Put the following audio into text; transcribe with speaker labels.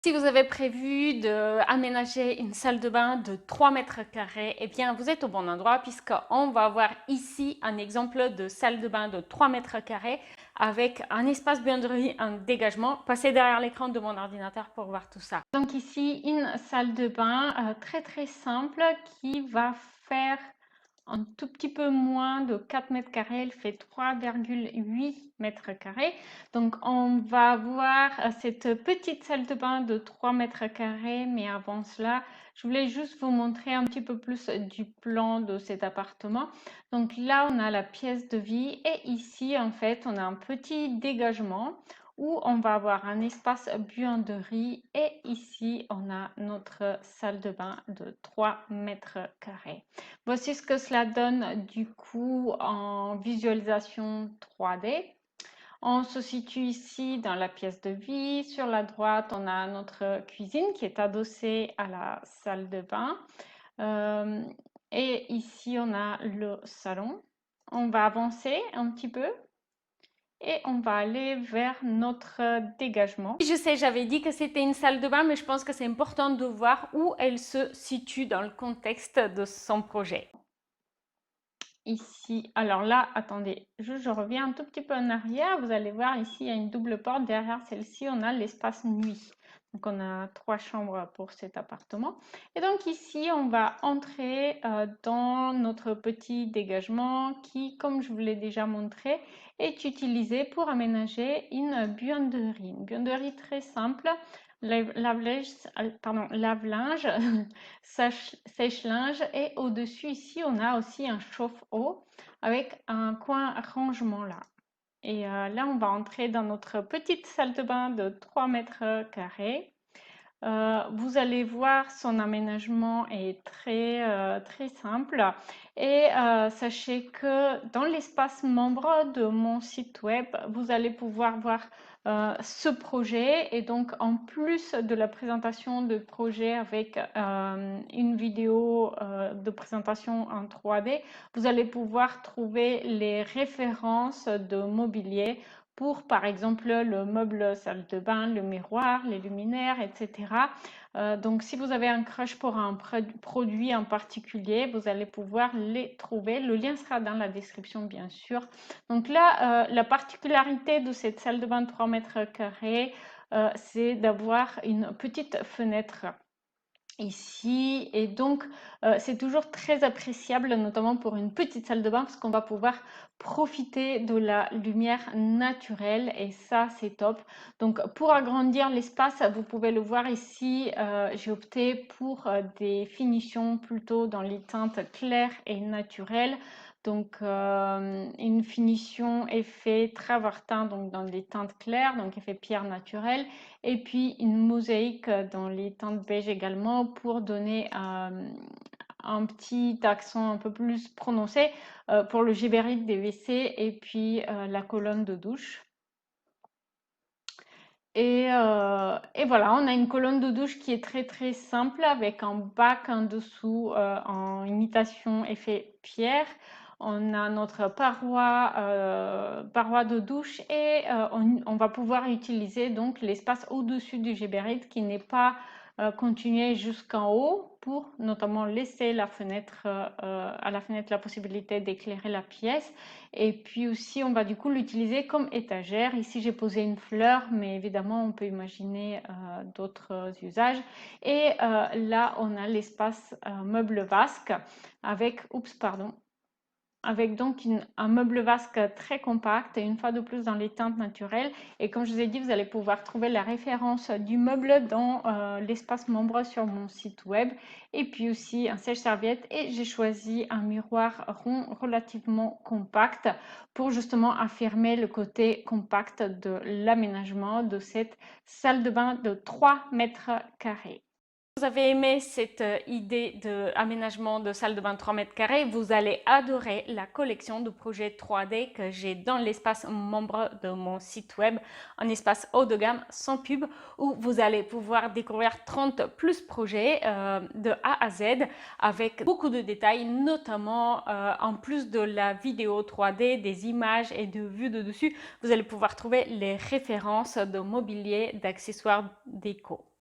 Speaker 1: Si vous avez prévu d'aménager une salle de bain de 3 mètres carrés, eh bien vous êtes au bon endroit puisqu'on va voir ici un exemple de salle de bain de 3 mètres carrés avec un espace buanderie, un dégagement. Passez derrière l'écran de mon ordinateur pour voir tout ça. Donc ici, une salle de bain très simple qui va faire un tout petit peu moins de 4 mètres carrés, elle fait 3,8 mètres carrés. Donc on va voir cette petite salle de bain de 3 mètres carrés, mais avant cela, je voulais juste vous montrer un petit peu plus du plan de cet appartement. Donc là, on a la pièce de vie et ici, en fait, on a un petit dégagement où on va avoir un espace buanderie et ici, on a notre salle de bain de 3 mètres carrés. Voici ce que cela donne du coup en visualisation 3D. On se situe ici dans la pièce de vie. Sur la droite, on a notre cuisine qui est adossée à la salle de bain. Et ici, on a le salon. On va avancer un petit peu et on va aller vers notre dégagement. Je sais, j'avais dit que c'était une salle de bain, mais je pense que c'est important de voir où elle se situe dans le contexte de son projet. Ici, alors là, attendez, je reviens un tout petit peu en arrière. Vous allez voir ici, il y a une double porte. Derrière celle-ci, on a l'espace nuit. Donc, on a 3 chambres pour cet appartement. Et donc ici, on va entrer dans notre petit dégagement qui, comme je vous l'ai déjà montré, est utilisé pour aménager une buanderie. Une buanderie très simple. Lave-linge, sèche-linge et au-dessus ici on a aussi un chauffe-eau avec un coin rangement là. Et là on va entrer dans notre petite salle de bain de 3 mètres carrés. Vous allez voir, son aménagement est très simple et sachez que dans l'espace membre de mon site web, vous allez pouvoir voir ce projet et donc en plus de la présentation de projet avec une vidéo de présentation en 3D, vous allez pouvoir trouver les références de mobilier pour, par exemple, le meuble salle de bain, le miroir, les luminaires, etc. Donc, si vous avez un crush pour un produit en particulier, vous allez pouvoir les trouver. Le lien sera dans la description, bien sûr. Donc là, la particularité de cette salle de bain de 3 mètres carrés, c'est d'avoir une petite fenêtre ici et donc c'est toujours très appréciable notamment pour une petite salle de bain parce qu'on va pouvoir profiter de la lumière naturelle et ça c'est top. Donc pour agrandir l'espace, vous pouvez le voir ici, j'ai opté pour des finitions plutôt dans les teintes claires et naturelles. Donc une finition effet travertin donc dans les teintes claires, donc effet pierre naturelle, et puis une mosaïque dans les teintes beige également pour donner un petit accent un peu plus prononcé pour le gibérite des WC et puis la colonne de douche. Et voilà, on a une colonne de douche qui est très simple avec un bac en dessous en imitation effet pierre. On a notre paroi de douche et on va pouvoir utiliser donc l'espace au-dessus du gibérite qui n'est pas continuer jusqu'en haut pour notamment laisser la fenêtre, à la fenêtre la possibilité d'éclairer la pièce. Et puis aussi, on va du coup l'utiliser comme étagère. Ici, j'ai posé une fleur, mais évidemment, on peut imaginer d'autres usages. Et là, on a l'espace meuble vasque avec, oups, pardon, avec donc un meuble vasque très compact et une fois de plus dans les teintes naturelles. Et comme je vous ai dit, vous allez pouvoir trouver la référence du meuble dans l'espace membre sur mon site web. Et puis aussi un sèche-serviette et j'ai choisi un miroir rond relativement compact pour justement affirmer le côté compact de l'aménagement de cette salle de bain de 3 mètres carrés. Vous avez aimé cette idée d'aménagement de salle de bain de 3 mètres carrés, vous allez adorer la collection de projets 3D que j'ai dans l'espace membre de mon site web, un espace haut de gamme sans pub où vous allez pouvoir découvrir 30 plus projets de A à Z avec beaucoup de détails, notamment en plus de la vidéo 3D, des images et de vues de dessus, vous allez pouvoir trouver les références de mobilier, d'accessoires déco.